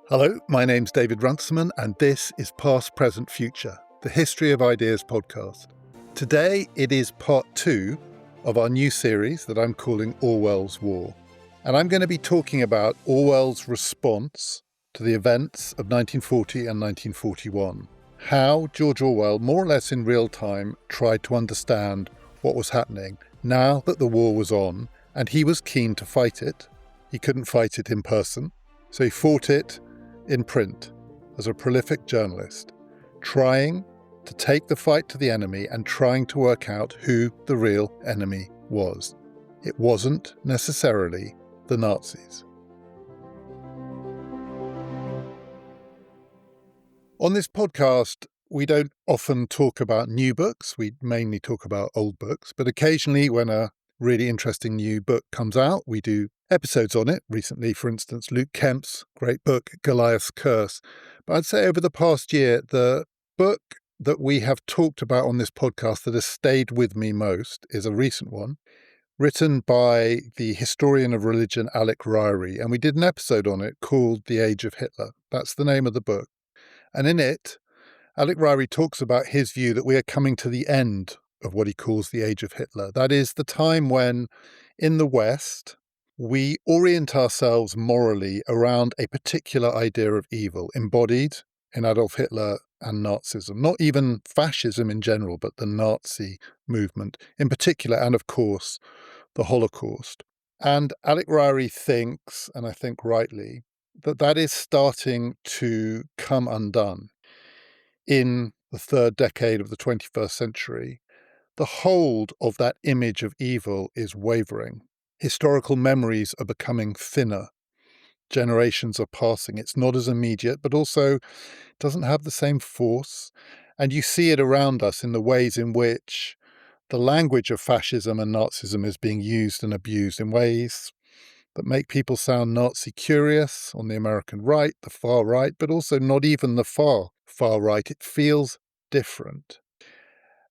Hello, my name's David Runciman, and this is Past, Present, Future, the History of Ideas podcast. Today, it is part 2 of our new series that I'm calling Orwell's War. And I'm going to be talking about Orwell's response to the events of 1940 and 1941. How George Orwell, more or less in real time, tried to understand what was happening now that the war was on, and he was keen to fight it. He couldn't fight it in person, so he fought it in print as a prolific journalist, trying to take the fight to the enemy and trying to work out who the real enemy was. It wasn't necessarily the Nazis. On this podcast, we don't often talk about new books. We mainly talk about old books, but occasionally when a really interesting new book comes out, we do episodes on it. Recently, for instance, Luke Kemp's great book, Goliath's Curse. But I'd say over the past year, the book that we have talked about on this podcast that has stayed with me most is a recent one, written by the historian of religion, Alec Ryrie. And we did an episode on it called The Age of Hitler. That's the name of the book. And in it, Alec Ryrie talks about his view that we are coming to the end of what he calls the Age of Hitler. That is the time when, in the West, we orient ourselves morally around a particular idea of evil embodied in Adolf Hitler and Nazism. Not even fascism in general, but the Nazi movement in particular, and of course, the Holocaust. And Alec Ryrie thinks, and I think rightly, that that is starting to come undone. In the third decade of the 21st century, the hold of that image of evil is wavering. Historical memories are becoming thinner. Generations are passing. It's not as immediate, but also doesn't have the same force. And you see it around us in the ways in which the language of fascism and Nazism is being used and abused in ways that make people sound Nazi curious on the American right, the far right, but also not even the far right. It feels different.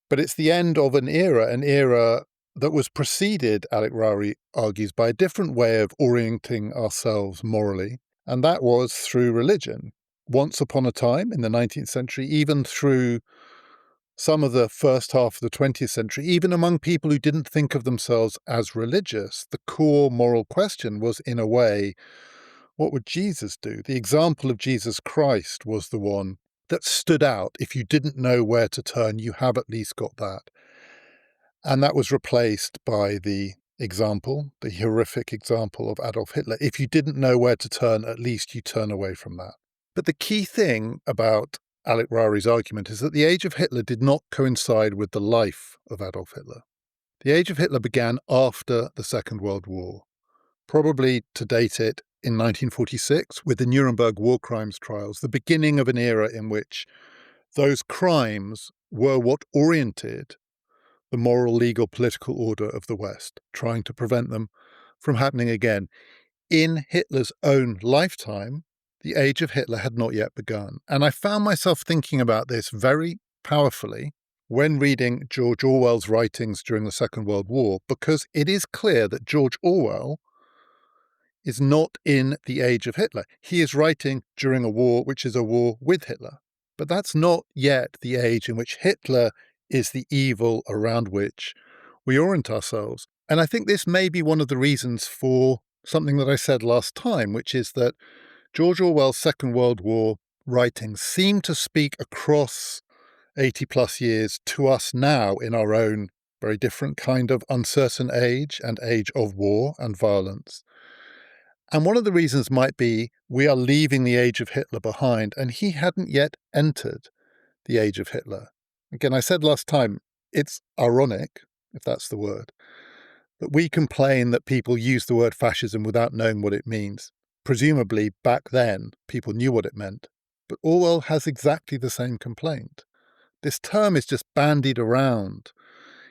But it's the end of an era that was preceded, Alec Ryrie argues, by a different way of orienting ourselves morally, and that was through religion. Once upon a time in the 19th century, even through some of the first half of the 20th century, even among people who didn't think of themselves as religious, the core moral question was, in a way, what would Jesus do? The example of Jesus Christ was the one that stood out. If you didn't know where to turn, you have at least got that. And that was replaced by the horrific example of Adolf Hitler. If you didn't know where to turn, at least you turn away from that. But the key thing about Alec Ryrie's argument is that the age of Hitler did not coincide with the life of Adolf Hitler. The age of Hitler began after the Second World War, probably to date it in 1946 with the Nuremberg war crimes trials, the beginning of an era in which those crimes were what oriented the moral, legal, political order of the West, trying to prevent them from happening again. In Hitler's own lifetime, the age of Hitler had not yet begun. And I found myself thinking about this very powerfully when reading George Orwell's writings during the Second World War, because it is clear that George Orwell is not in the age of Hitler. He is writing during a war which is a war with Hitler. But that's not yet the age in which Hitler is the evil around which we orient ourselves. And I think this may be one of the reasons for something that I said last time, which is that George Orwell's Second World War writings seem to speak across 80 plus years to us now in our own very different kind of uncertain age and age of war and violence. And one of the reasons might be we are leaving the age of Hitler behind, and he hadn't yet entered the age of Hitler. Again, I said last time, it's ironic, if that's the word, that we complain that people use the word fascism without knowing what it means. Presumably, back then, people knew what it meant. But Orwell has exactly the same complaint. This term is just bandied around.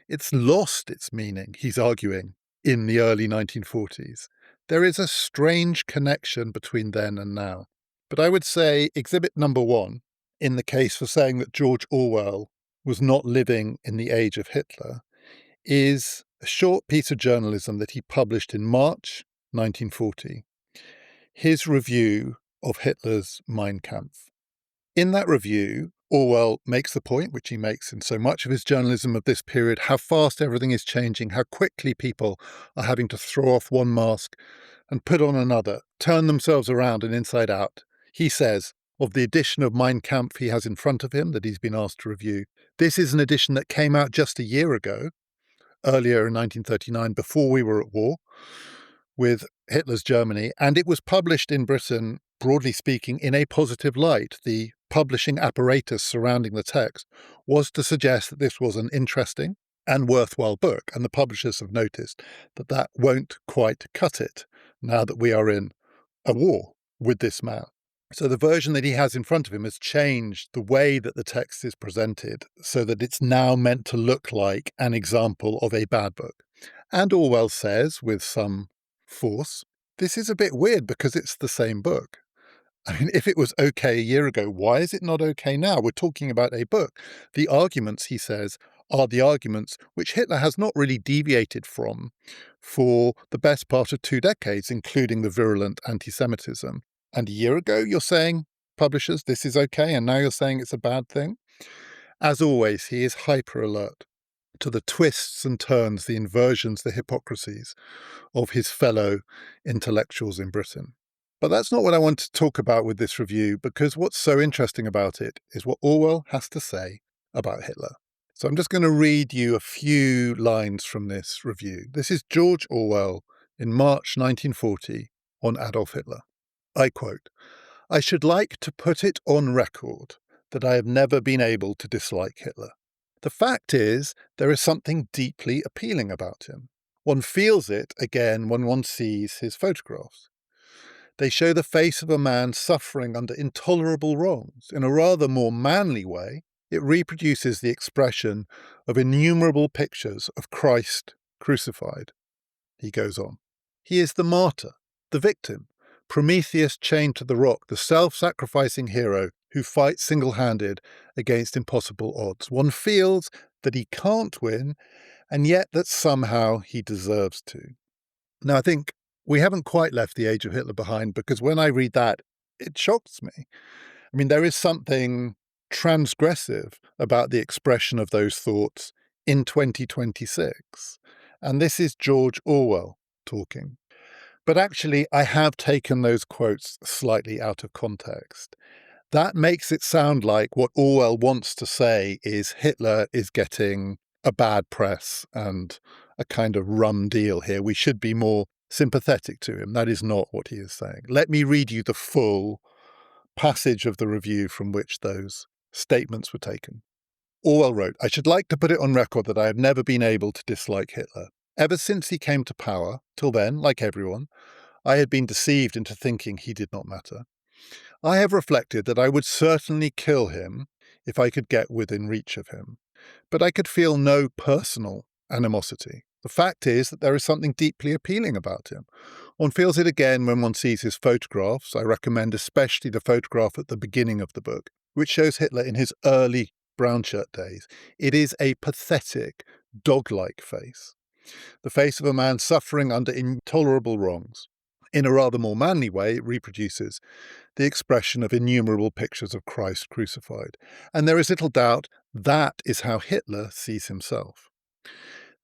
It's lost its meaning, he's arguing, in the early 1940s. There is a strange connection between then and now. But I would say exhibit number one in the case for saying that George Orwell was not living in the age of Hitler is a short piece of journalism that he published in March 1940, his review of Hitler's Mein Kampf. In that review, Orwell makes the point, which he makes in so much of his journalism of this period, how fast everything is changing, how quickly people are having to throw off one mask and put on another, turn themselves around and inside out. He says, of the edition of Mein Kampf he has in front of him that he's been asked to review, this is an edition that came out just a year ago, earlier in 1939, before we were at war with Hitler's Germany, and it was published in Britain, broadly speaking, in a positive light. The publishing apparatus surrounding the text was to suggest that this was an interesting and worthwhile book, and the publishers have noticed that that won't quite cut it now that we are in a war with this man. So the version that he has in front of him has changed the way that the text is presented so that it's now meant to look like an example of a bad book. And Orwell says, with some force, this is a bit weird because it's the same book. I mean, if it was okay a year ago, why is it not okay now? We're talking about a book. The arguments, he says, are the arguments which Hitler has not really deviated from for the best part of 2 decades, including the virulent anti-Semitism. And a year ago, you're saying, publishers, this is okay, and now you're saying it's a bad thing? As always, he is hyper alert to the twists and turns, the inversions, the hypocrisies of his fellow intellectuals in Britain. But that's not what I want to talk about with this review, because what's so interesting about it is what Orwell has to say about Hitler. So I'm just going to read you a few lines from this review. This is George Orwell in March 1940 on Adolf Hitler. I quote, "I should like to put it on record that I have never been able to dislike Hitler. The fact is, there is something deeply appealing about him. One feels it again when one sees his photographs. They show the face of a man suffering under intolerable wrongs. In a rather more manly way, it reproduces the expression of innumerable pictures of Christ crucified." He goes on. "He is the martyr, the victim, Prometheus chained to the rock, the self-sacrificing hero who fights single-handed against impossible odds. One feels that he can't win, and yet that somehow he deserves to." Now, I think we haven't quite left the age of Hitler behind, because when I read that, it shocks me. I mean, there is something transgressive about the expression of those thoughts in 2026. And this is George Orwell talking. But actually, I have taken those quotes slightly out of context. That makes it sound like what Orwell wants to say is Hitler is getting a bad press and a kind of rum deal here. We should be more sympathetic to him. That is not what he is saying. Let me read you the full passage of the review from which those statements were taken. Orwell wrote, "I should like to put it on record that I have never been able to dislike Hitler. Ever since he came to power, till then, like everyone, I had been deceived into thinking he did not matter. I have reflected that I would certainly kill him if I could get within reach of him, but I could feel no personal animosity. The fact is that there is something deeply appealing about him. One feels it again when one sees his photographs. I recommend especially the photograph at the beginning of the book, which shows Hitler in his early brown shirt days. It is a pathetic, dog-like face. The face of a man suffering under intolerable wrongs. In a rather more manly way, it reproduces the expression of innumerable pictures of Christ crucified. And there is little doubt that is how Hitler sees himself.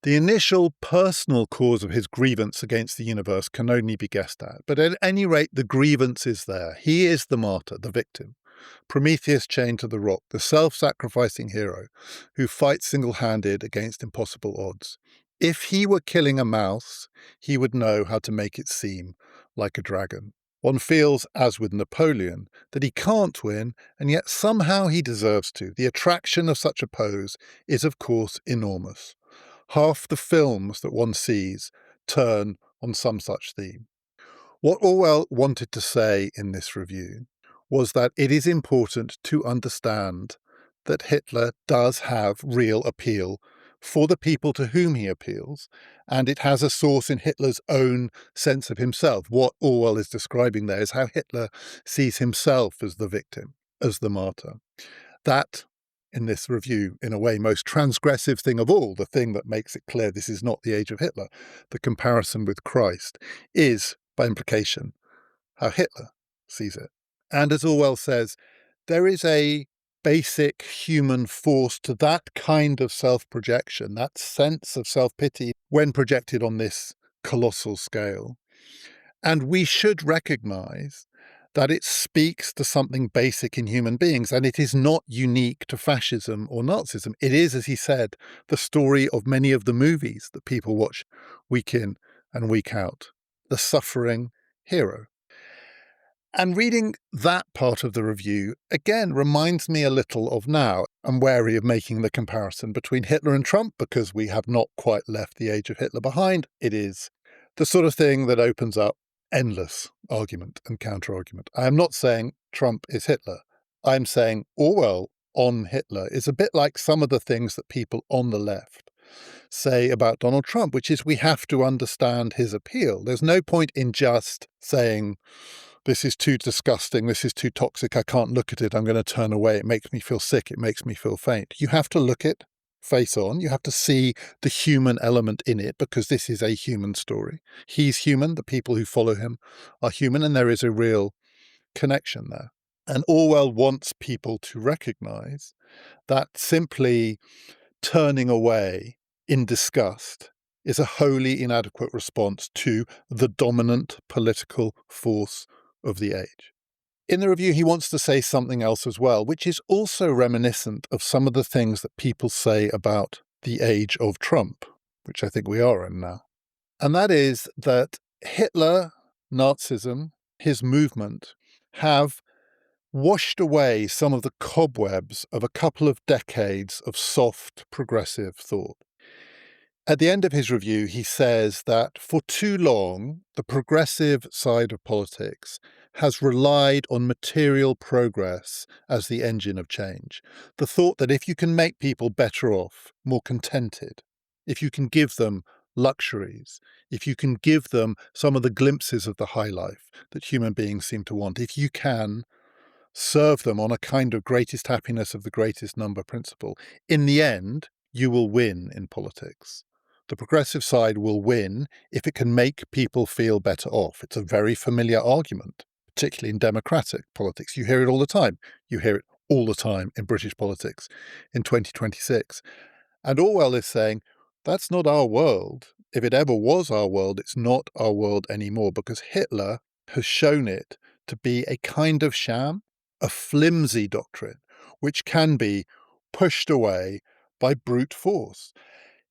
The initial personal cause of his grievance against the universe can only be guessed at, but at any rate, the grievance is there. He is the martyr, the victim. Prometheus chained to the rock, the self-sacrificing hero who fights single-handed against impossible odds. If he were killing a mouse, he would know how to make it seem like a dragon. One feels, as with Napoleon, that he can't win, and yet somehow he deserves to. The attraction of such a pose is, of course, enormous. Half the films that one sees turn on some such theme. What Orwell wanted to say in this review was that it is important to understand that Hitler does have real appeal for the people to whom he appeals, and it has a source in Hitler's own sense of himself. What Orwell is describing there is how Hitler sees himself as the victim, as the martyr. That in this review, in a way, most transgressive thing of all, the thing that makes it clear this is not the age of Hitler, the comparison with Christ, is, by implication, how Hitler sees it. And as Orwell says, there is a basic human force to that kind of self-projection, that sense of self-pity when projected on this colossal scale. And we should recognize that it speaks to something basic in human beings, and it is not unique to fascism or Nazism. It is, as he said, the story of many of the movies that people watch week in and week out, the suffering hero. And reading that part of the review, again, reminds me a little of now. I'm wary of making the comparison between Hitler and Trump because we have not quite left the age of Hitler behind. It is the sort of thing that opens up endless argument and counter-argument. I am not saying Trump is Hitler. I'm saying Orwell on Hitler is a bit like some of the things that people on the left say about Donald Trump, which is we have to understand his appeal. There's no point in just saying, this is too disgusting, this is too toxic, I can't look at it, I'm going to turn away, it makes me feel sick, it makes me feel faint. You have to look it face on, you have to see the human element in it, because this is a human story. He's human, the people who follow him are human, and there is a real connection there. And Orwell wants people to recognize that simply turning away in disgust is a wholly inadequate response to the dominant political force of the age. In the review, he wants to say something else as well, which is also reminiscent of some of the things that people say about the age of Trump, which I think we are in now. And that is that Hitler, Nazism, his movement have washed away some of the cobwebs of a couple of decades of soft, progressive thought. At the end of his review, he says that for too long, the progressive side of politics has relied on material progress as the engine of change. The thought that if you can make people better off, more contented, if you can give them luxuries, if you can give them some of the glimpses of the high life that human beings seem to want, if you can serve them on a kind of greatest happiness of the greatest number principle, in the end, you will win in politics. The progressive side will win if it can make people feel better off. It's a very familiar argument, particularly in democratic politics. You hear it all the time. You hear it all the time in British politics in 2026. And Orwell is saying, that's not our world. If it ever was our world, it's not our world anymore, because Hitler has shown it to be a kind of sham, a flimsy doctrine, which can be pushed away by brute force.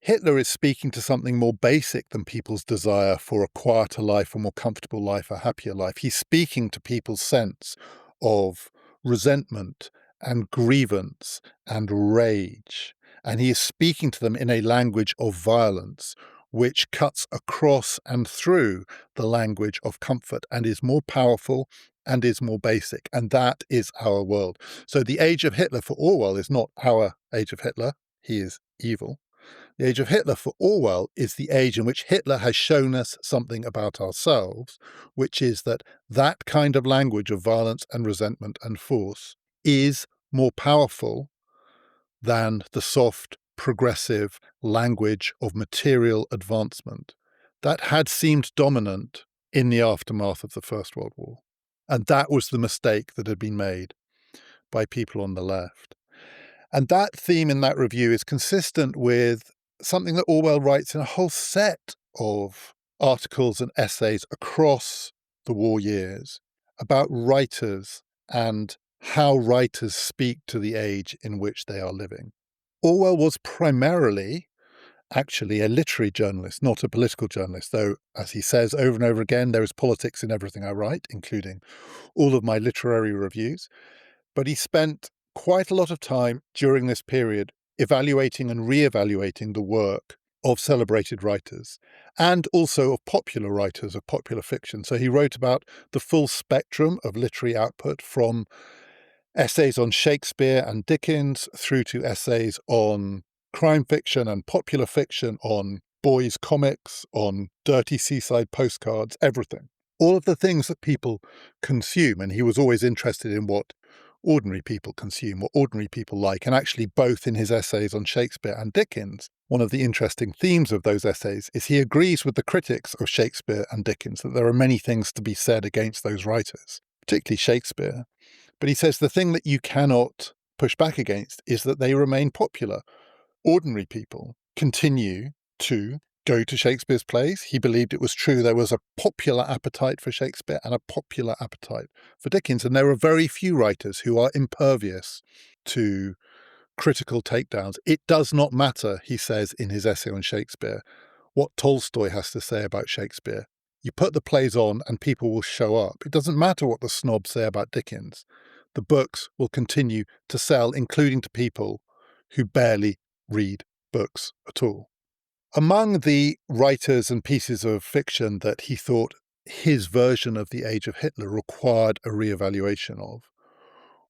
Hitler is speaking to something more basic than people's desire for a quieter life, a more comfortable life, a happier life. He's speaking to people's sense of resentment and grievance and rage. And he is speaking to them in a language of violence, which cuts across and through the language of comfort and is more powerful and is more basic. And that is our world. So the age of Hitler for Orwell is not our age of Hitler. He is evil. The age of Hitler for Orwell is the age in which Hitler has shown us something about ourselves, which is that that kind of language of violence and resentment and force is more powerful than the soft, progressive language of material advancement that had seemed dominant in the aftermath of the First World War. And that was the mistake that had been made by people on the left. And that theme in that review is consistent with something that Orwell writes in a whole set of articles and essays across the war years about writers and how writers speak to the age in which they are living. Orwell was primarily actually a literary journalist, not a political journalist, though, as he says over and over again, there is politics in everything I write, including all of my literary reviews. But he spent quite a lot of time during this period evaluating and re-evaluating the work of celebrated writers and also of popular writers of popular fiction. So he wrote about the full spectrum of literary output, from essays on Shakespeare and Dickens through to essays on crime fiction and popular fiction, on boys' comics, on dirty seaside postcards, everything. All of the things that people consume. And he was always interested in what ordinary people consume, what ordinary people like. And actually, both in his essays on Shakespeare and Dickens, one of the interesting themes of those essays is he agrees with the critics of Shakespeare and Dickens that there are many things to be said against those writers, particularly Shakespeare. But he says the thing that you cannot push back against is that they remain popular. Ordinary people continue to go to Shakespeare's plays. He believed it was true. There was a popular appetite for Shakespeare and a popular appetite for Dickens. And there are very few writers who are impervious to critical takedowns. It does not matter, he says in his essay on Shakespeare, what Tolstoy has to say about Shakespeare. You put the plays on and people will show up. It doesn't matter what the snobs say about Dickens. The books will continue to sell, including to people who barely read books at all. Among the writers and pieces of fiction that he thought his version of the Age of Hitler required a re-evaluation of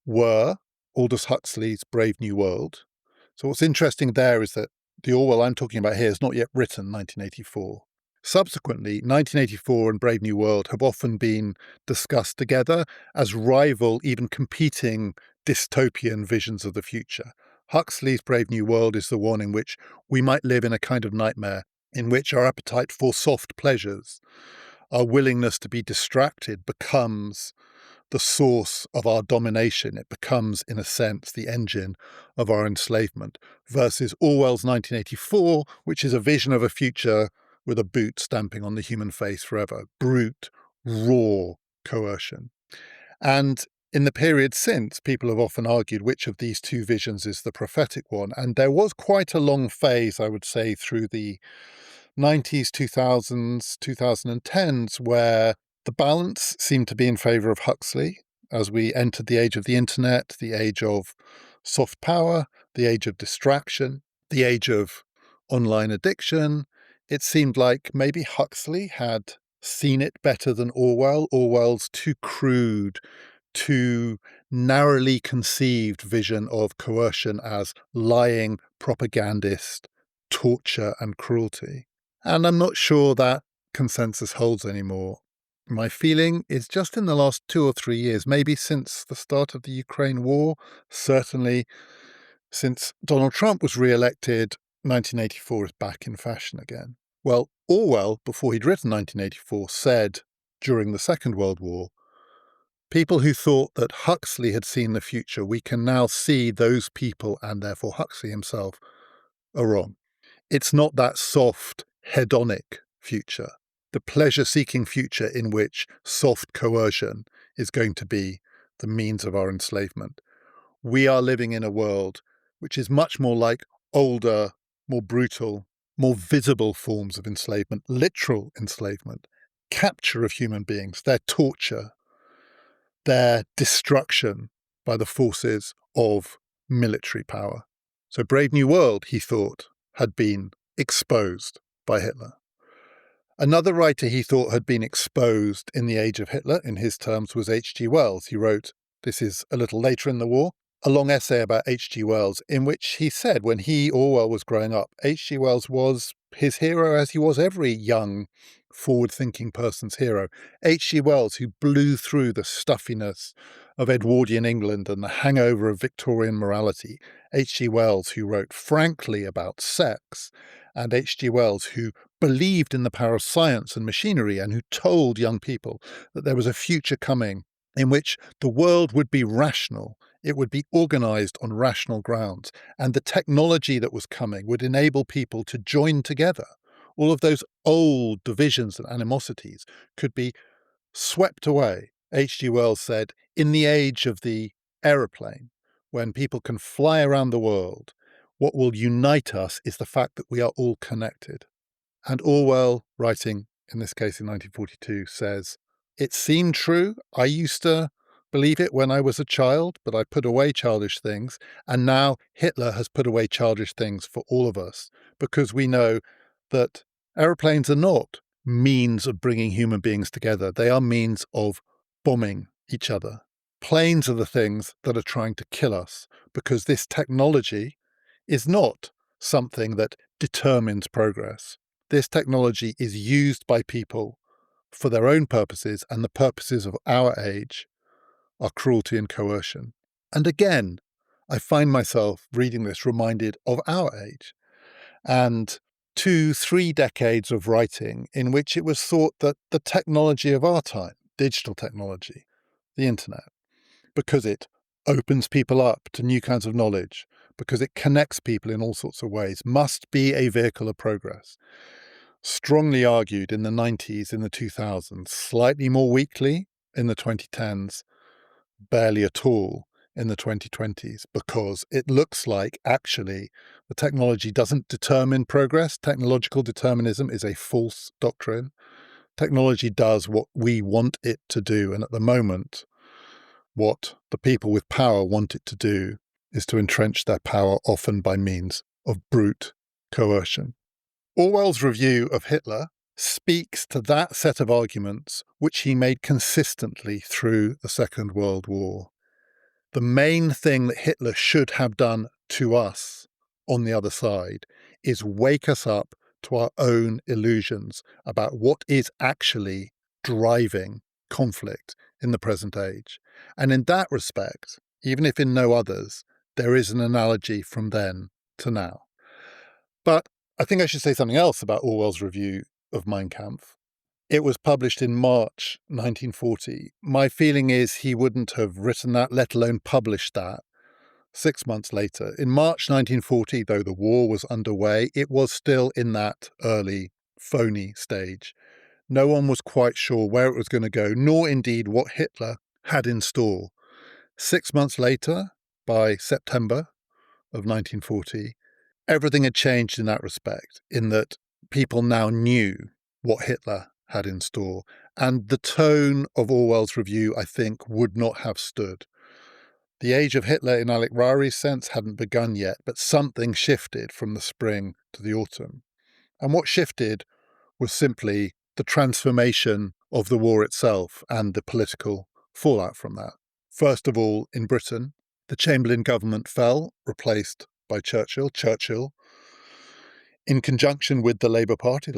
were Aldous Huxley's Brave New World. So what's interesting there is that the Orwell I'm talking about here is not yet written, 1984. Subsequently, 1984 and Brave New World have often been discussed together as rival, even competing dystopian visions of the future. Huxley's Brave New World is the one in which we might live in a kind of nightmare, in which our appetite for soft pleasures, our willingness to be distracted becomes the source of our domination. It becomes, in a sense, the engine of our enslavement, versus Orwell's 1984, which is a vision of a future with a boot stamping on the human face forever. Brute, raw coercion. And in the period since, people have often argued which of these two visions is the prophetic one. And there was quite a long phase, I would say, through the 90s, 2000s, 2010s, where the balance seemed to be in favour of Huxley as we entered the age of the internet, the age of soft power, the age of distraction, the age of online addiction. It seemed like maybe Huxley had seen it better than Orwell. Orwell's too crude, too narrowly conceived vision of coercion as lying, propagandist, torture and cruelty. And I'm not sure that consensus holds anymore. My feeling is just in the last 2 or 3 years, maybe since the start of the Ukraine war, certainly since Donald Trump was re-elected, 1984 is back in fashion again. Well, Orwell, before he'd written 1984, said during the Second World War, people who thought that Huxley had seen the future, we can now see those people, and therefore Huxley himself, are wrong. It's not that soft, hedonic future, the pleasure-seeking future in which soft coercion is going to be the means of our enslavement. We are living in a world which is much more like older, more brutal, more visible forms of enslavement, literal enslavement, capture of human beings, their torture, their destruction by the forces of military power. So Brave New World, he thought, had been exposed by Hitler. Another writer he thought had been exposed in the age of Hitler, in his terms, was H.G. Wells. He wrote, this is a little later in the war, a long essay about H.G. Wells, in which he said when he, Orwell, was growing up, H.G. Wells was his hero, as he was every young, forward-thinking person's hero. H.G. Wells, who blew through the stuffiness of Edwardian England and the hangover of Victorian morality. H.G. Wells, who wrote frankly about sex, and H.G. Wells, who believed in the power of science and machinery and who told young people that there was a future coming in which the world would be rational. It would be organized on rational grounds, and the technology that was coming would enable people to join together. All of those old divisions and animosities could be swept away. H.G. Wells said, in the age of the aeroplane, when people can fly around the world, what will unite us is the fact that we are all connected. And Orwell, writing in this case in 1942, says, it seemed true. I used to believe it when I was a child, but I put away childish things. And now Hitler has put away childish things for all of us, because we know that aeroplanes are not means of bringing human beings together. They are means of bombing each other. Planes are the things that are trying to kill us, because this technology is not something that determines progress. This technology is used by people for their own purposes, and the purposes of our age are cruelty and coercion. And again, I find myself reading this reminded of our age and 2-3 decades of writing in which it was thought that the technology of our time, digital technology, the internet, because it opens people up to new kinds of knowledge, because it connects people in all sorts of ways, must be a vehicle of progress. Strongly argued in the 90s, in the 2000s, slightly more weakly in the 2010s, barely at all in the 2020s, because it looks like actually the technology doesn't determine progress. Technological determinism is a false doctrine. Technology does what we want it to do. And at the moment, what the people with power want it to do is to entrench their power, often by means of brute coercion. Orwell's review of Hitler speaks to that set of arguments which he made consistently through the Second World War. The main thing that Hitler should have done to us on the other side is wake us up to our own illusions about what is actually driving conflict in the present age. And in that respect, even if in no others, there is an analogy from then to now. But I think I should say something else about Orwell's review of Mein Kampf. It was published in March 1940. My feeling is he wouldn't have written that, let alone published that, 6 months later. In March 1940, though the war was underway, it was still in that early, phony stage. No one was quite sure where it was going to go, nor indeed what Hitler had in store. 6 months later, by September of 1940, everything had changed in that respect, in that people now knew what Hitler had in store. And the tone of Orwell's review, I think, would not have stood. The age of Hitler, in Alec Rari's sense, hadn't begun yet, but something shifted from the spring to the autumn. And what shifted was simply the transformation of the war itself and the political fallout from that. First of all, in Britain, the Chamberlain government fell, replaced by Churchill. Churchill, in conjunction with the Labour Party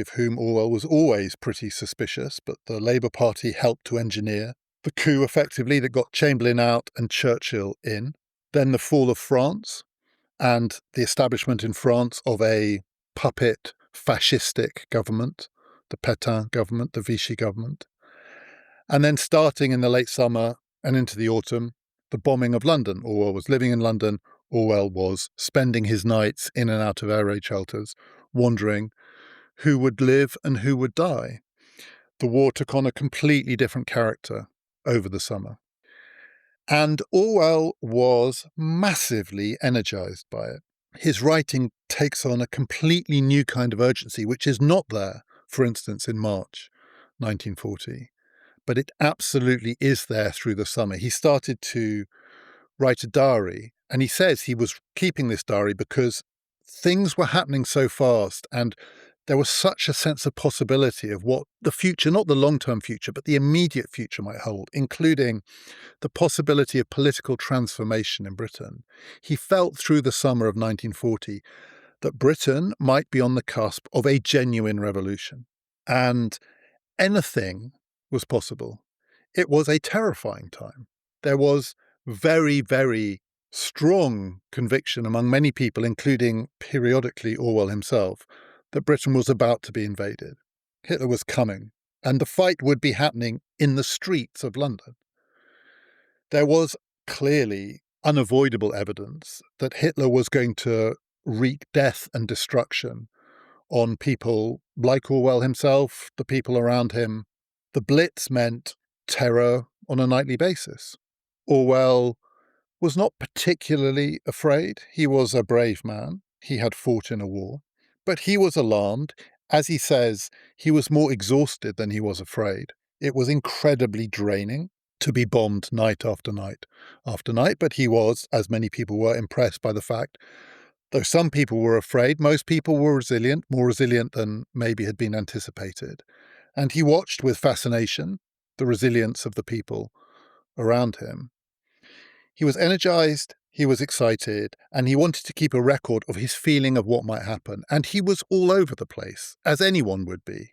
of whom Orwell was always pretty suspicious, but the Labour Party helped to engineer the coup effectively that got Chamberlain out and Churchill in. Then the fall of France and the establishment in France of a puppet fascistic government, the Pétain government, the Vichy government. And then starting in the late summer and into the autumn, the bombing of London. Orwell was living in London. Orwell was spending his nights in and out of air raid shelters, wondering who would live and who would die. The war took on a completely different character over the summer. And Orwell was massively energized by it. His writing takes on a completely new kind of urgency, which is not there, for instance, in March 1940. But it absolutely is there through the summer. He started to write a diary, and he says he was keeping this diary because things were happening so fast and there was such a sense of possibility of what the future, not the long-term future, but the immediate future might hold, including the possibility of political transformation in Britain. He felt through the summer of 1940 that Britain might be on the cusp of a genuine revolution, and anything was possible. It was a terrifying time. There was very, very strong conviction among many people, including periodically Orwell himself, that Britain was about to be invaded. Hitler was coming, and the fight would be happening in the streets of London. There was clearly unavoidable evidence that Hitler was going to wreak death and destruction on people like Orwell himself, the people around him. The Blitz meant terror on a nightly basis. Orwell was not particularly afraid. He was a brave man. He had fought in a war. But he was alarmed. As he says, he was more exhausted than he was afraid. It was incredibly draining to be bombed night after night after night. But he was, as many people were, impressed by the fact, though some people were afraid, most people were resilient, more resilient than maybe had been anticipated. And he watched with fascination the resilience of the people around him. He was energized, he was excited, and he wanted to keep a record of his feeling of what might happen. And he was all over the place, as anyone would be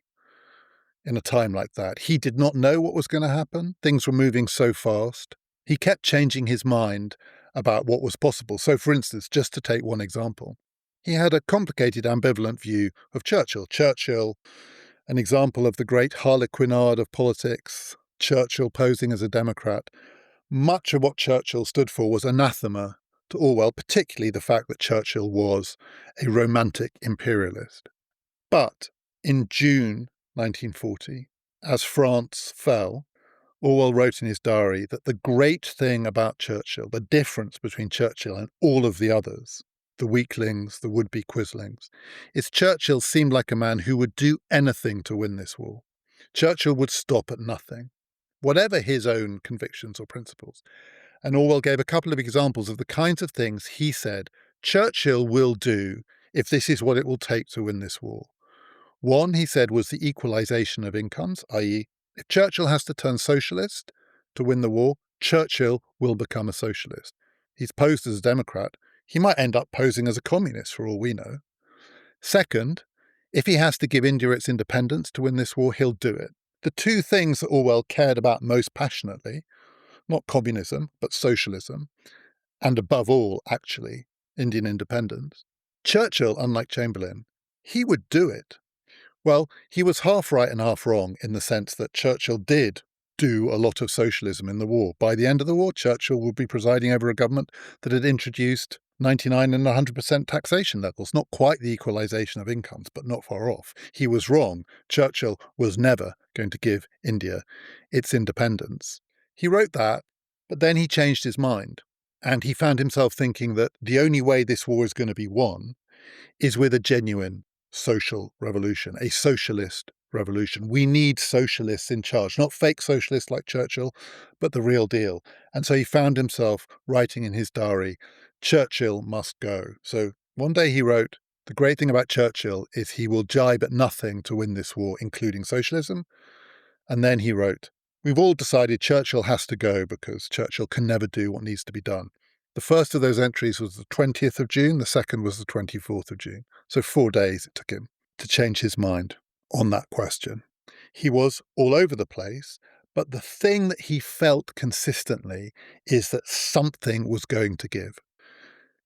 in a time like that. He did not know what was going to happen. Things were moving so fast. He kept changing his mind about what was possible. So, for instance, just to take one example, he had a complicated, ambivalent view of Churchill. Churchill, an example of the great harlequinade of politics, Churchill posing as a Democrat. Much of what Churchill stood for was anathema to Orwell, particularly the fact that Churchill was a romantic imperialist. But in June 1940, as France fell, Orwell wrote in his diary that the great thing about Churchill, the difference between Churchill and all of the others, the weaklings, the would-be quislings, is Churchill seemed like a man who would do anything to win this war. Churchill would stop at nothing, whatever his own convictions or principles. And Orwell gave a couple of examples of the kinds of things he said Churchill will do if this is what it will take to win this war. One, he said, was the equalisation of incomes, i.e., if Churchill has to turn socialist to win the war, Churchill will become a socialist. He's posed as a Democrat. He might end up posing as a communist for all we know. Second, if he has to give India its independence to win this war, he'll do it. The two things that Orwell cared about most passionately, not communism, but socialism, and above all, actually, Indian independence. Churchill, unlike Chamberlain, he would do it. Well, he was half right and half wrong in the sense that Churchill did do a lot of socialism in the war. By the end of the war, Churchill would be presiding over a government that had introduced 99 and 100% taxation levels, not quite the equalisation of incomes, but not far off. He was wrong. Churchill was never going to give India its independence. He wrote that, but then he changed his mind, and he found himself thinking that the only way this war is going to be won is with a genuine social revolution, a socialist revolution. We need socialists in charge, not fake socialists like Churchill, but the real deal. And so he found himself writing in his diary, Churchill must go. So one day he wrote, the great thing about Churchill is he will jibe at nothing to win this war, including socialism. And then he wrote, we've all decided Churchill has to go because Churchill can never do what needs to be done. The first of those entries was the 20th of June, the second was the 24th of June. So 4 days it took him to change his mind on that question. He was all over the place, but the thing that he felt consistently is that something was going to give.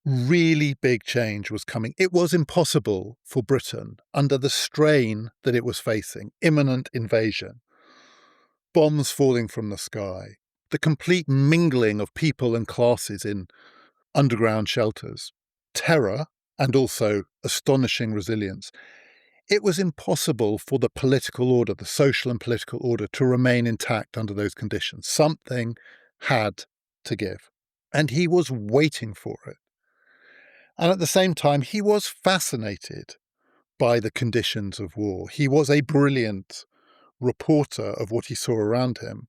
Really big change was coming. It was impossible for Britain, under the strain that it was facing, imminent invasion, bombs falling from the sky, the complete mingling of people and classes in underground shelters, terror, and also astonishing resilience. It was impossible for the political order, the social and political order, to remain intact under those conditions. Something had to give. And he was waiting for it. And at the same time, he was fascinated by the conditions of war. He was a brilliant reporter of what he saw around him.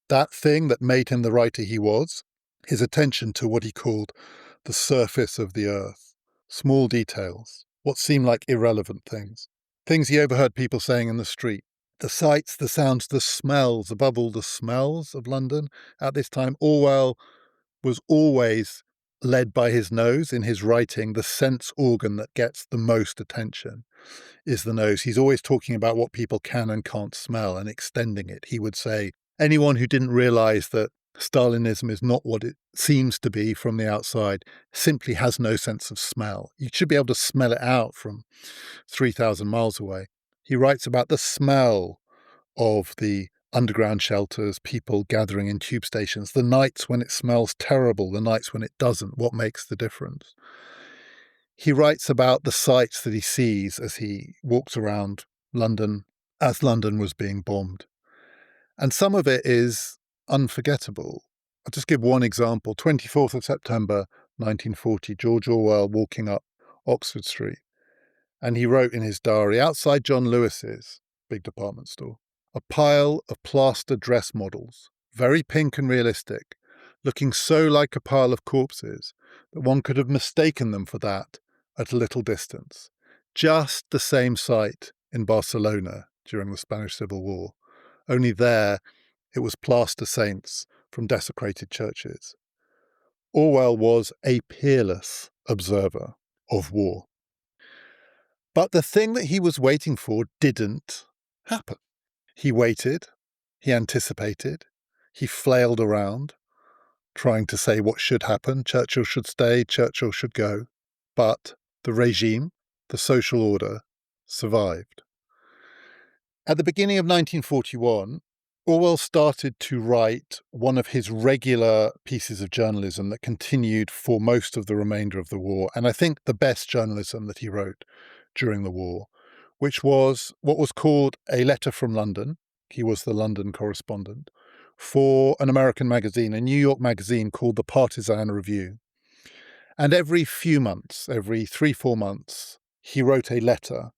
That thing that made him the writer he was, his attention to what he called the surface of the earth, small details, what seemed like irrelevant things he overheard people saying in the street, the sights, the sounds, the smells, above all the smells of London. At this time, Orwell was always led by his nose in his writing. The sense organ that gets the most attention is the nose. He's always talking about what people can and can't smell and extending it. He would say, anyone who didn't realize that Stalinism is not what it seems to be from the outside simply has no sense of smell. You should be able to smell it out from 3,000 miles away. He writes about the smell of the underground shelters, people gathering in tube stations, the nights when it smells terrible, the nights when it doesn't, what makes the difference. He writes about the sights that he sees as he walks around London as London was being bombed. And some of it is unforgettable. I'll just give one example. 24th of September 1940, George Orwell walking up Oxford Street. And he wrote in his diary, outside John Lewis's big department store, a pile of plaster dress models, very pink and realistic, looking so like a pile of corpses that one could have mistaken them for that at a little distance. Just the same sight in Barcelona during the Spanish Civil War. Only there, it was plaster saints from desecrated churches. Orwell was a peerless observer of war. But the thing that he was waiting for didn't happen. He waited, he anticipated, He flailed around, trying to say what should happen. Churchill should stay, Churchill should go. But the regime, the social order, survived. At the beginning of 1941, Orwell started to write one of his regular pieces of journalism that continued for most of the remainder of the war, and I think the best journalism that he wrote during the war, which was what was called a letter from London. He was the London correspondent for an American magazine, a New York magazine called the Partisan Review. And every few months, every 3-4 months, he wrote a letter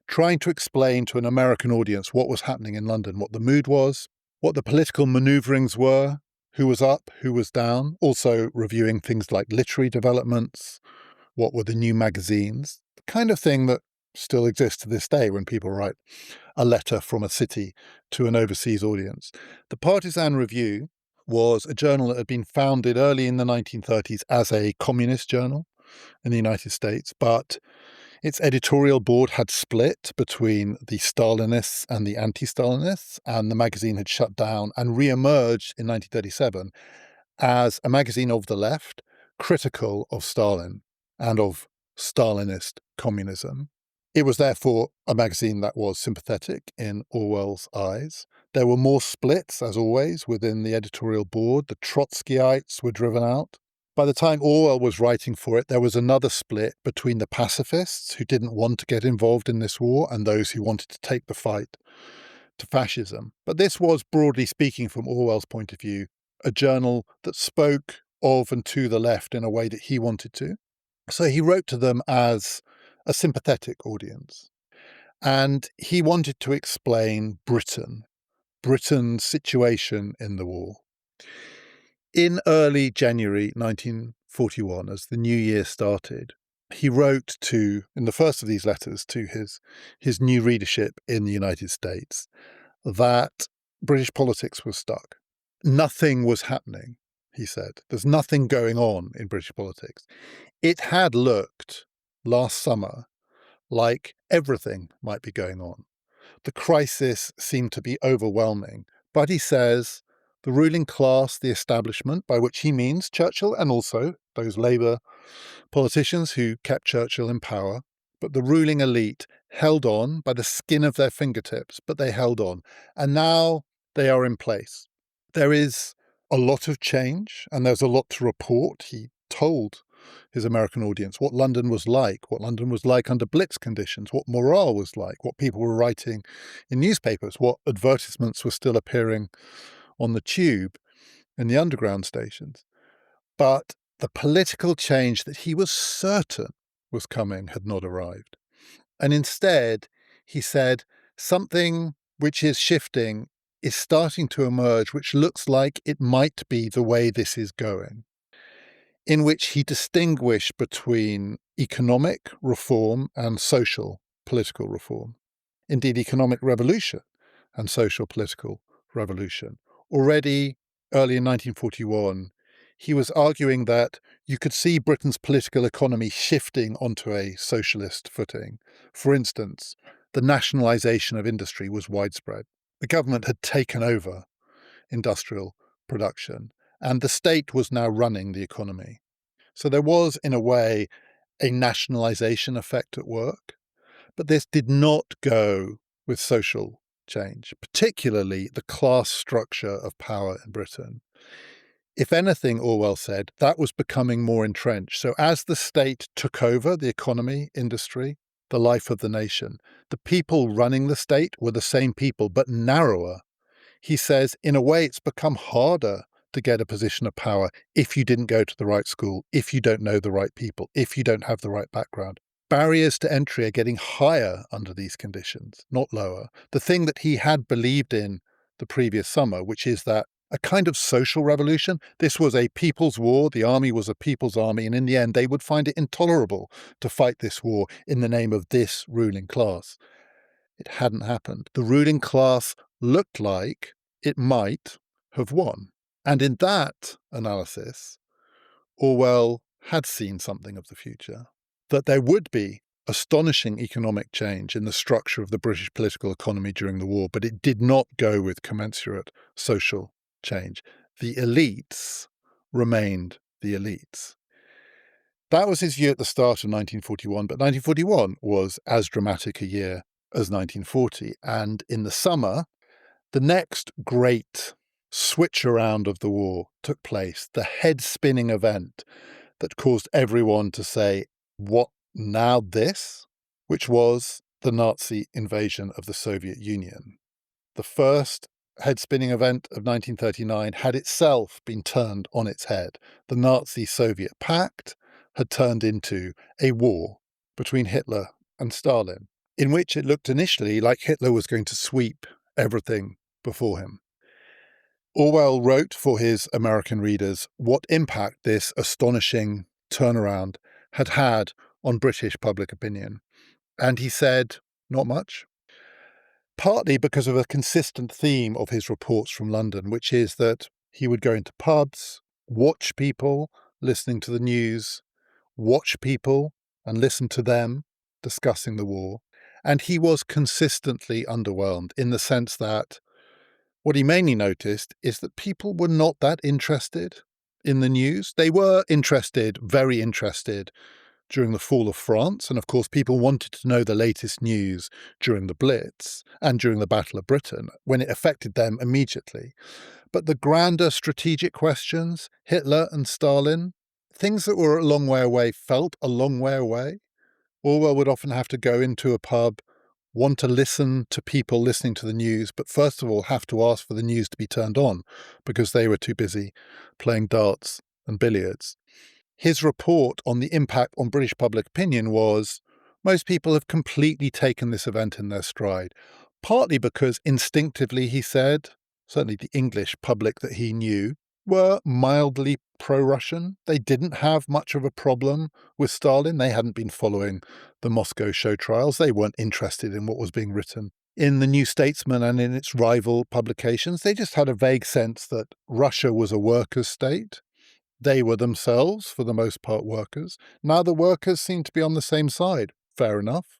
trying to explain to an American audience what was happening in London, what the mood was, what the political maneuverings were, who was up, who was down, also reviewing things like literary developments, what were the new magazines, the kind of thing that still exists to this day when people write a letter from a city to an overseas audience. The Partisan Review was a journal that had been founded early in the 1930s as a communist journal in the United States, but its editorial board had split between the Stalinists and the anti-Stalinists, and the magazine had shut down and re-emerged in 1937 as a magazine of the left, critical of Stalin and of Stalinist communism. It was therefore a magazine that was sympathetic in Orwell's eyes. There were more splits, as always, within the editorial board. The Trotskyites were driven out. By the time Orwell was writing for it, there was another split between the pacifists who didn't want to get involved in this war and those who wanted to take the fight to fascism. But this was, broadly speaking, from Orwell's point of view, a journal that spoke of and to the left in a way that he wanted to. So he wrote to them as a sympathetic audience. And he wanted to explain Britain's situation in the war. In early January 1941, as the new year started, he wrote in the first of these letters to his new readership in the United States, that British politics was stuck. Nothing was happening, he said. There's nothing going on in British politics. It had looked last summer like everything might be going on. The crisis seemed to be overwhelming. But he says the ruling class, the establishment, by which he means Churchill and also those Labour politicians who kept Churchill in power, but the ruling elite held on by the skin of their fingertips, but they held on. And now they are in place. There is a lot of change and there's a lot to report. He told his American audience what London was like under Blitz conditions, what morale was like, what people were writing in newspapers, what advertisements were still appearing on the tube in the underground stations. But the political change that he was certain was coming had not arrived. And instead, he said, something which is shifting is starting to emerge, which looks like it might be the way this is going, in which he distinguished between economic reform and social political reform. Indeed, economic revolution and social political revolution. Already early in 1941, he was arguing that you could see Britain's political economy shifting onto a socialist footing. For instance, the nationalisation of industry was widespread. The government had taken over industrial production, and the state was now running the economy. So there was, in a way, a nationalisation effect at work. But this did not go with social change, particularly the class structure of power in Britain. If anything, Orwell said, that was becoming more entrenched. So as the state took over the economy, industry, the life of the nation, the people running the state were the same people, but narrower. He says, in a way, it's become harder to get a position of power if you didn't go to the right school, if you don't know the right people, if you don't have the right background. Barriers to entry are getting higher under these conditions, not lower. The thing that he had believed in the previous summer, which is that a kind of social revolution, this was a people's war, the army was a people's army, and in the end they would find it intolerable to fight this war in the name of this ruling class. It hadn't happened. The ruling class looked like it might have won. And in that analysis, Orwell had seen something of the future, that there would be astonishing economic change in the structure of the British political economy during the war, but it did not go with commensurate social change. The elites remained the elites. That was his view at the start of 1941, but 1941 was as dramatic a year as 1940. And in the summer, the next great switch around of the war took place, the head-spinning event that caused everyone to say, what, now this? Which was the Nazi invasion of the Soviet Union. The first head-spinning event of 1939 had itself been turned on its head. The Nazi-Soviet pact had turned into a war between Hitler and Stalin, in which it looked initially like Hitler was going to sweep everything before him. Orwell wrote for his American readers what impact this astonishing turnaround had had on British public opinion. And he said, not much. Partly because of a consistent theme of his reports from London, which is that he would go into pubs, watch people listening to the news, watch people and listen to them discussing the war. And he was consistently underwhelmed in the sense that what he mainly noticed is that people were not that interested in the news. They were interested, very interested, during the fall of France. And of course, people wanted to know the latest news during the Blitz and during the Battle of Britain, when it affected them immediately. But the grander strategic questions, Hitler and Stalin, things that were a long way away, felt a long way away. Orwell would often have to go into a pub, want to listen to people listening to the news, but first of all have to ask for the news to be turned on because they were too busy playing darts and billiards. His report on the impact on British public opinion was, most people have completely taken this event in their stride, partly because instinctively, he said, certainly the English public that he knew, were mildly pro-Russian. They didn't have much of a problem with Stalin. They hadn't been following the Moscow show trials. They weren't interested in what was being written in the New Statesman and in its rival publications. They just had a vague sense that Russia was a workers' state. They were themselves, for the most part, workers. Now the workers seem to be on the same side. Fair enough.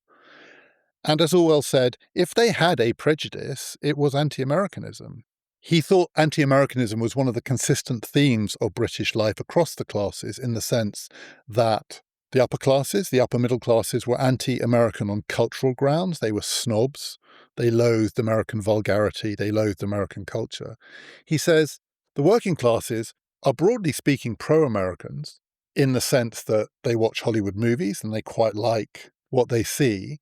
And as Orwell said, if they had a prejudice, it was anti-Americanism. He thought anti-Americanism was one of the consistent themes of British life across the classes, in the sense that the upper classes, the upper middle classes, were anti-American on cultural grounds. They were snobs. They loathed American vulgarity. They loathed American culture. He says the working classes are broadly speaking pro-Americans in the sense that they watch Hollywood movies and they quite like what they see.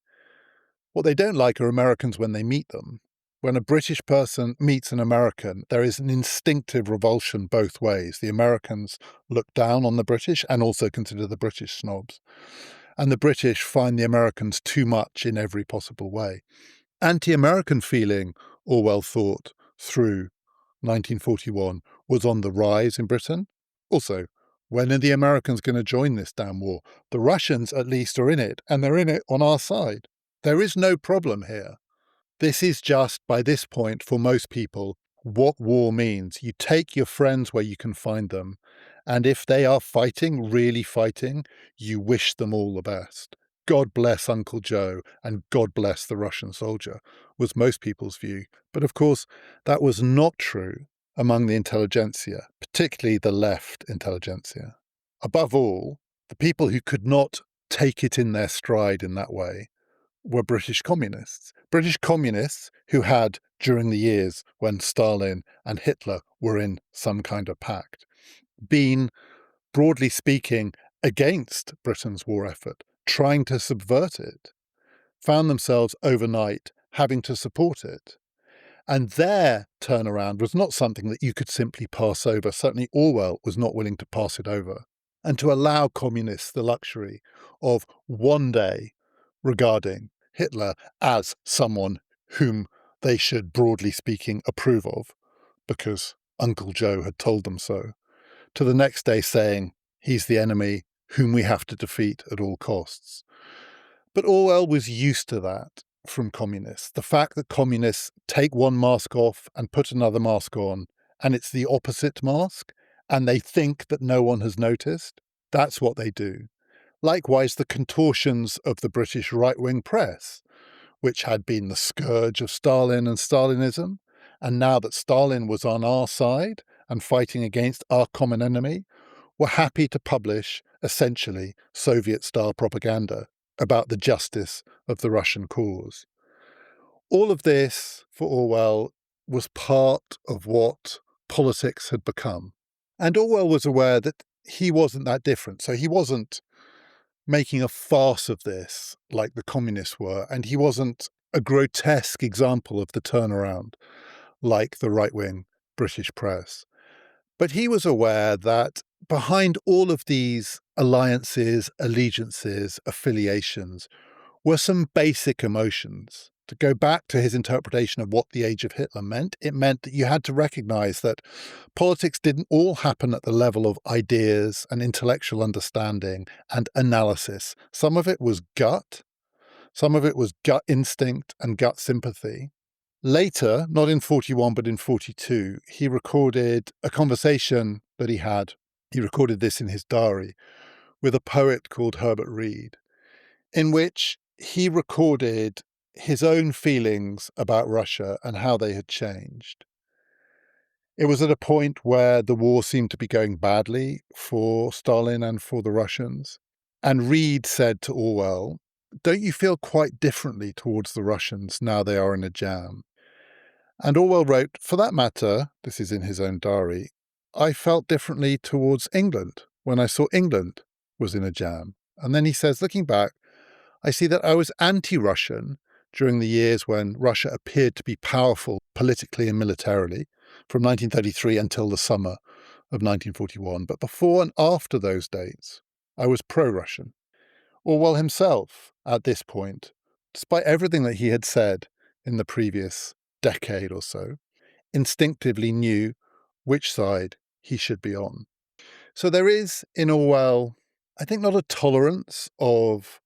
What they don't like are Americans when they meet them. When a British person meets an American, there is an instinctive revulsion both ways. The Americans look down on the British and also consider the British snobs. And the British find the Americans too much in every possible way. Anti-American feeling, Orwell thought, through 1941 was on the rise in Britain. Also, when are the Americans going to join this damn war? The Russians at least are in it, and they're in it on our side. There is no problem here. This is just, by this point, for most people, what war means. You take your friends where you can find them, and if they are fighting, really fighting, you wish them all the best. God bless Uncle Joe, and God bless the Russian soldier, was most people's view. But of course, that was not true among the intelligentsia, particularly the left intelligentsia. Above all, the people who could not take it in their stride in that way were British communists. British communists who had, during the years when Stalin and Hitler were in some kind of pact, been, broadly speaking, against Britain's war effort, trying to subvert it, found themselves overnight having to support it. And their turnaround was not something that you could simply pass over. Certainly Orwell was not willing to pass it over. And to allow communists the luxury of one day regarding Hitler as someone whom they should, broadly speaking, approve of, because Uncle Joe had told them so, to the next day saying he's the enemy whom we have to defeat at all costs. But Orwell was used to that from communists. The fact that communists take one mask off and put another mask on, and it's the opposite mask, and they think that no one has noticed, that's what they do. Likewise, the contortions of the British right-wing press, which had been the scourge of Stalin and Stalinism, and now that Stalin was on our side and fighting against our common enemy, were happy to publish essentially Soviet-style propaganda about the justice of the Russian cause. All of this, for Orwell, was part of what politics had become. And Orwell was aware that he wasn't that different. So he wasn't making a farce of this like the communists were, and he wasn't a grotesque example of the turnaround like the right-wing British press. But he was aware that behind all of these alliances, allegiances, affiliations were some basic emotions. To go back to his interpretation of what the age of Hitler meant, it meant that you had to recognize that politics didn't all happen at the level of ideas and intellectual understanding and analysis. Some of it was gut, some of it was gut instinct and gut sympathy. Later, not in 41, but in 42, he recorded a conversation that he had. He recorded this in his diary with a poet called Herbert Reed, in which he recorded his own feelings about Russia and how they had changed. It was at a point where the war seemed to be going badly for Stalin and for the Russians. And Reed said to Orwell, "Don't you feel quite differently towards the Russians now they are in a jam?" And Orwell wrote, "For that matter," this is in his own diary, "I felt differently towards England when I saw England was in a jam." And then he says, looking back, "I see that I was anti-Russian during the years when Russia appeared to be powerful politically and militarily, from 1933 until the summer of 1941. But before and after those dates, I was pro-Russian." Orwell himself, at this point, despite everything that he had said in the previous decade or so, instinctively knew which side he should be on. So there is in Orwell, I think, not a tolerance of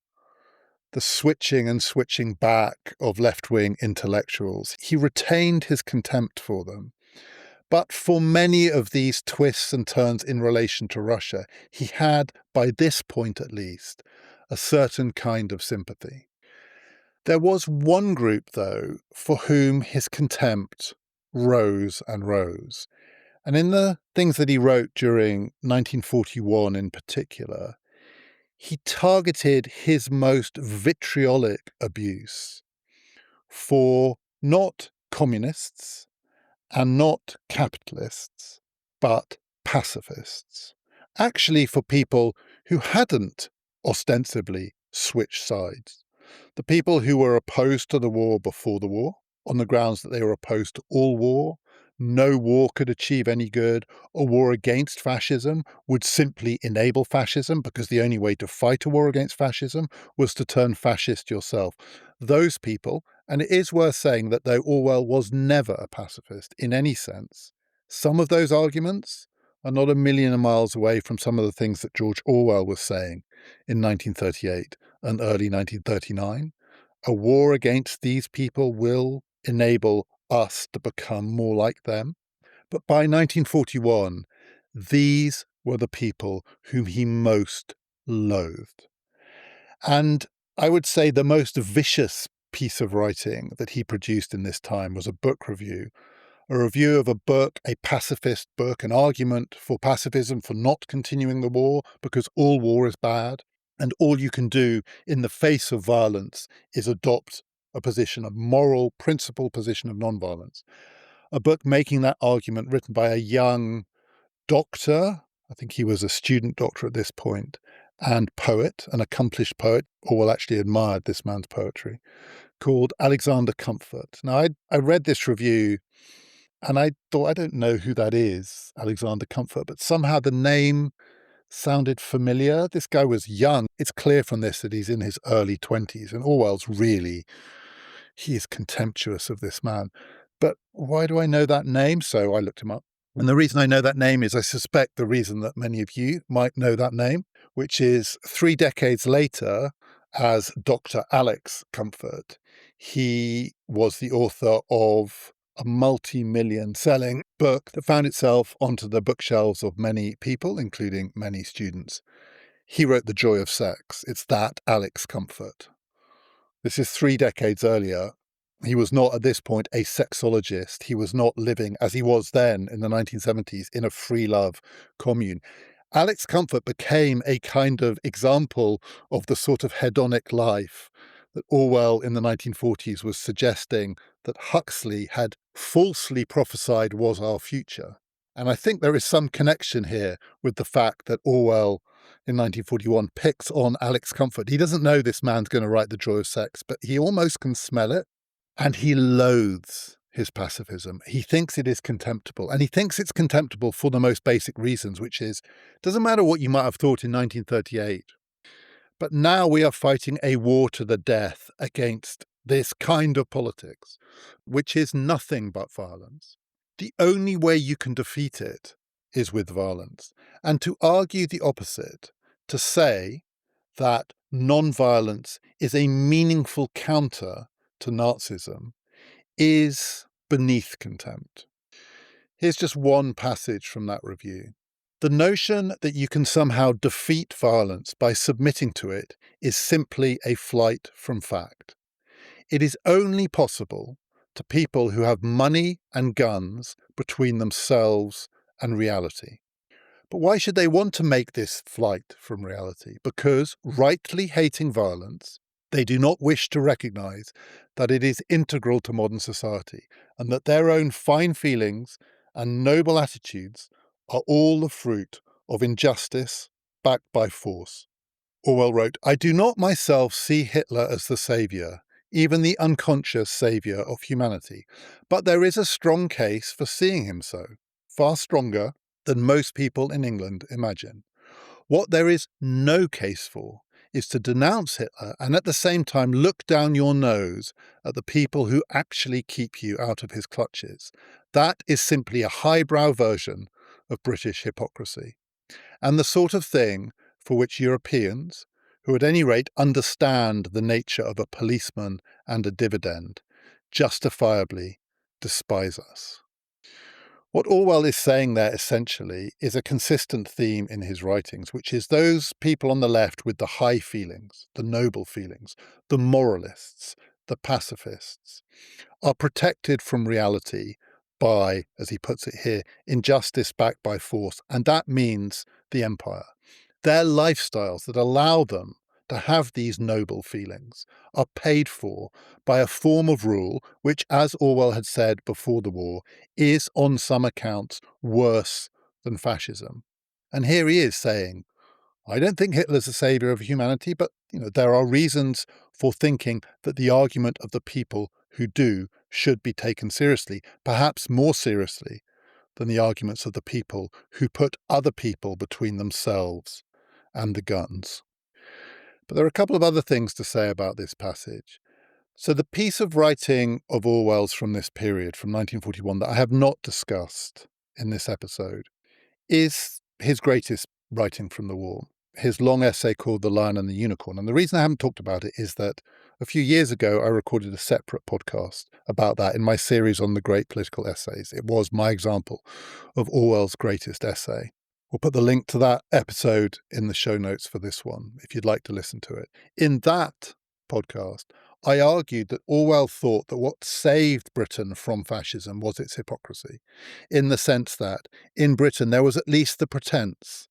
the switching and switching back of left-wing intellectuals. He retained his contempt for them. But for many of these twists and turns in relation to Russia, he had, by this point at least, a certain kind of sympathy. There was one group, though, for whom his contempt rose and rose. And in the things that he wrote during 1941 in particular, he targeted his most vitriolic abuse for not communists and not capitalists, but pacifists. Actually, for people who hadn't ostensibly switched sides. The people who were opposed to the war before the war, on the grounds that they were opposed to all war, no war could achieve any good, a war against fascism would simply enable fascism because the only way to fight a war against fascism was to turn fascist yourself. Those people, and it is worth saying that though Orwell was never a pacifist in any sense, some of those arguments are not a million miles away from some of the things that George Orwell was saying in 1938 and early 1939. A war against these people will enable us to become more like them. But by 1941, these were the people whom he most loathed. And I would say the most vicious piece of writing that he produced in this time was a book review. A review of a book, a pacifist book, an argument for pacifism, for not continuing the war, because all war is bad. And all you can do in the face of violence is adopt a position, a moral, principled position of nonviolence. A book making that argument, written by a young doctor, I think he was a student doctor at this point, and poet, an accomplished poet. Orwell actually admired this man's poetry, called Alexander Comfort. Now, I read this review and I thought, I don't know who that is, Alexander Comfort, but somehow the name sounded familiar. This guy was young. It's clear from this that he's in his early 20s, and Orwell's really, he is contemptuous of this man. But why do I know that name? So I looked him up. And the reason I know that name is I suspect the reason that many of you might know that name, which is 3 decades later, as Dr. Alex Comfort, he was the author of a multi-million selling book that found itself onto the bookshelves of many people, including many students. He wrote The Joy of Sex. It's that Alex Comfort. This is 3 decades earlier. He was not, at this point, a sexologist. He was not living, as he was then in the 1970s, in a free love commune. Alex Comfort became a kind of example of the sort of hedonic life that Orwell in the 1940s was suggesting that Huxley had falsely prophesied was our future. And I think there is some connection here with the fact that Orwell in 1941 picks on Alex Comfort. He doesn't know this man's going to write The Joy of Sex, but he almost can smell it. And he loathes his pacifism. He thinks it is contemptible. And he thinks it's contemptible for the most basic reasons, which is, doesn't matter what you might have thought in 1938, but now we are fighting a war to the death against this kind of politics, which is nothing but violence. The only way you can defeat it is with violence. And to argue the opposite, to say that non-violence is a meaningful counter to Nazism, is beneath contempt. Here's just one passage from that review. The notion that you can somehow defeat violence by submitting to it is simply a flight from fact. It is only possible to people who have money and guns between themselves and reality. But why should they want to make this flight from reality? Because, rightly hating violence, they do not wish to recognise that it is integral to modern society and that their own fine feelings and noble attitudes are all the fruit of injustice backed by force. Orwell wrote, "I do not myself see Hitler as the saviour, even the unconscious saviour of humanity, but there is a strong case for seeing him so, far stronger than most people in England imagine. What there is no case for is to denounce Hitler and at the same time look down your nose at the people who actually keep you out of his clutches. That is simply a highbrow version of British hypocrisy, and the sort of thing for which Europeans, who at any rate understand the nature of a policeman and a dividend, justifiably despise us." What Orwell is saying there essentially is a consistent theme in his writings, which is those people on the left with the high feelings, the noble feelings, the moralists, the pacifists, are protected from reality by, as he puts it here, injustice backed by force, and that means the empire. Their lifestyles that allow them to have these noble feelings are paid for by a form of rule which, as Orwell had said before the war, is on some accounts worse than fascism. And here he is saying, I don't think Hitler's the saviour of humanity, but there are reasons for thinking that the argument of the people who do should be taken seriously, perhaps more seriously than the arguments of the people who put other people between themselves and the guns. But there are a couple of other things to say about this passage. So the piece of writing of Orwell's from this period, from 1941, that I have not discussed in this episode, is his greatest writing from the war, his long essay called The Lion and the Unicorn. And the reason I haven't talked about it is that a few years ago, I recorded a separate podcast about that in my series on the great political essays. It was my example of Orwell's greatest essay. We'll put the link to that episode in the show notes for this one, if you'd like to listen to it. In that podcast, I argued that Orwell thought that what saved Britain from fascism was its hypocrisy, in the sense that in Britain there was at least the pretense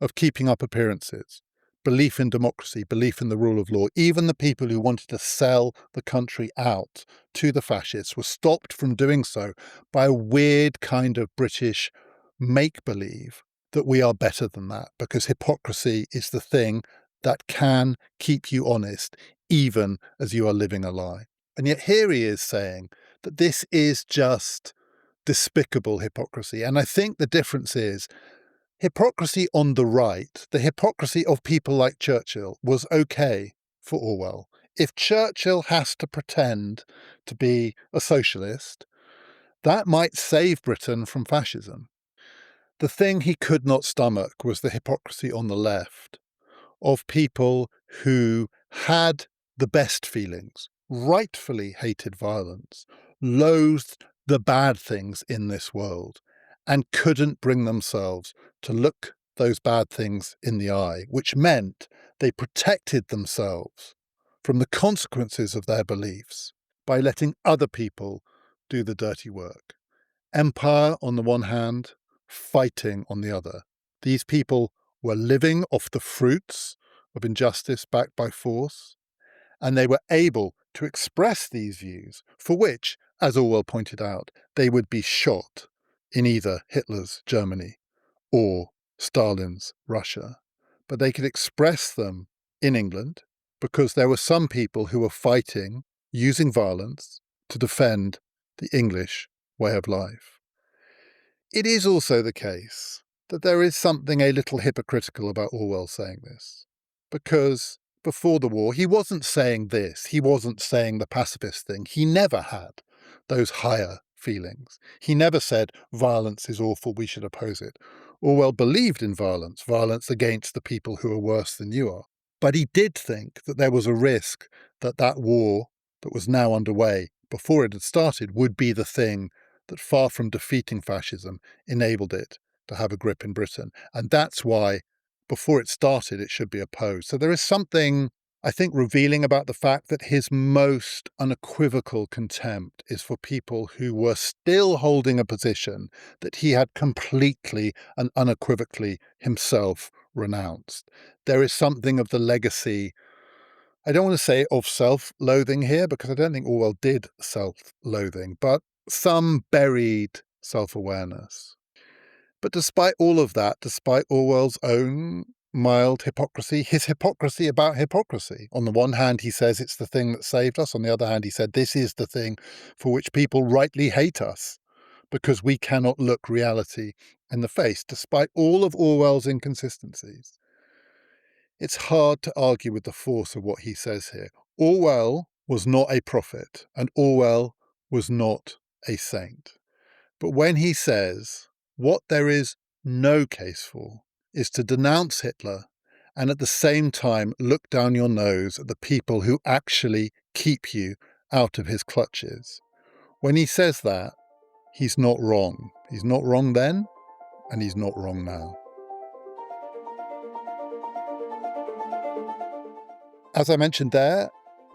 of keeping up appearances, belief in democracy, belief in the rule of law. Even the people who wanted to sell the country out to the fascists were stopped from doing so by a weird kind of British make-believe that we are better than that, because hypocrisy is the thing that can keep you honest, even as you are living a lie. And yet here he is saying that this is just despicable hypocrisy. And I think the difference is hypocrisy on the right, the hypocrisy of people like Churchill, was okay for Orwell. If Churchill has to pretend to be a socialist, that might save Britain from fascism. The thing he could not stomach was the hypocrisy on the left of people who had the best feelings, rightfully hated violence, loathed the bad things in this world, and couldn't bring themselves to look those bad things in the eye, which meant they protected themselves from the consequences of their beliefs by letting other people do the dirty work. Empire on the one hand, fighting on the other. These people were living off the fruits of injustice backed by force, and they were able to express these views, for which, as Orwell pointed out, they would be shot in either Hitler's Germany or Stalin's Russia. But they could express them in England because there were some people who were fighting, using violence, to defend the English way of life. It is also the case that there is something a little hypocritical about Orwell saying this, because before the war, he wasn't saying this. He wasn't saying the pacifist thing. He never had those higher feelings. He never said violence is awful, we should oppose it. Orwell believed in violence against the people who are worse than you are. But he did think that there was a risk that that war that was now underway before it had started would be the thing that, far from defeating fascism, enabled it to have a grip in Britain. And that's why, before it started, it should be opposed. So there is something, I think, revealing about the fact that his most unequivocal contempt is for people who were still holding a position that he had completely and unequivocally himself renounced. There is something of the legacy, I don't want to say of self-loathing here, because I don't think Orwell did self-loathing, but some buried self-awareness. But despite all of that, despite Orwell's own mild hypocrisy, his hypocrisy about hypocrisy. On the one hand, he says it's the thing that saved us. On the other hand, he said this is the thing for which people rightly hate us, because we cannot look reality in the face. Despite all of Orwell's inconsistencies, it's hard to argue with the force of what he says here. Orwell was not a prophet, and Orwell was not a saint. But when he says what there is no case for is to denounce Hitler and at the same time look down your nose at the people who actually keep you out of his clutches, when he says that, he's not wrong. He's not wrong then, and he's not wrong now. As I mentioned there,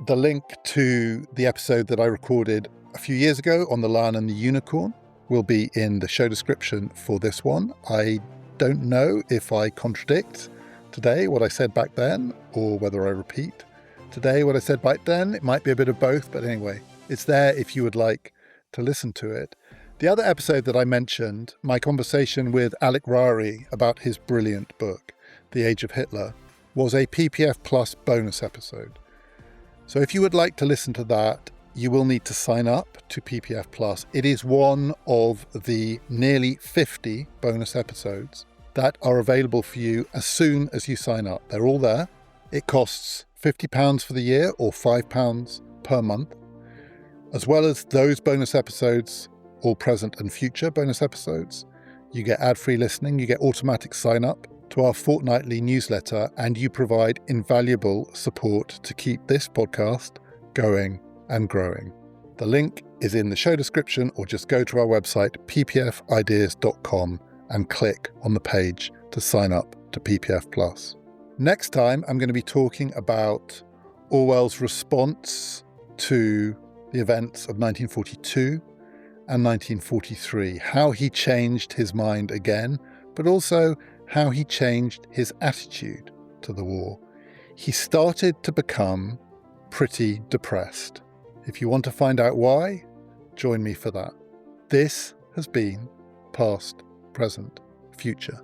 the link to the episode that I recorded a few years ago on the Lion and the Unicorn will be in the show description for this one. I don't know if I contradict today what I said back then, or whether I repeat today what I said back then. It might be a bit of both, but anyway, it's there if you would like to listen to it. The other episode that I mentioned, my conversation with Alec Rari about his brilliant book, The Age of Hitler, was a PPF Plus bonus episode. So if you would like to listen to that, you will need to sign up to PPF Plus. It is one of the nearly 50 bonus episodes that are available for you as soon as you sign up. They're all there. It costs £50 for the year or £5 per month. As well as those bonus episodes, all present and future bonus episodes, you get ad-free listening, you get automatic sign-up to our fortnightly newsletter, and you provide invaluable support to keep this podcast going and growing. The link is in the show description, or just go to our website, ppfideas.com, and click on the page to sign up to PPF Plus. Next time, I'm going to be talking about Orwell's response to the events of 1942 and 1943, how he changed his mind again, but also how he changed his attitude to the war. He started to become pretty depressed. If you want to find out why, join me for that. This has been Past, Present, Future.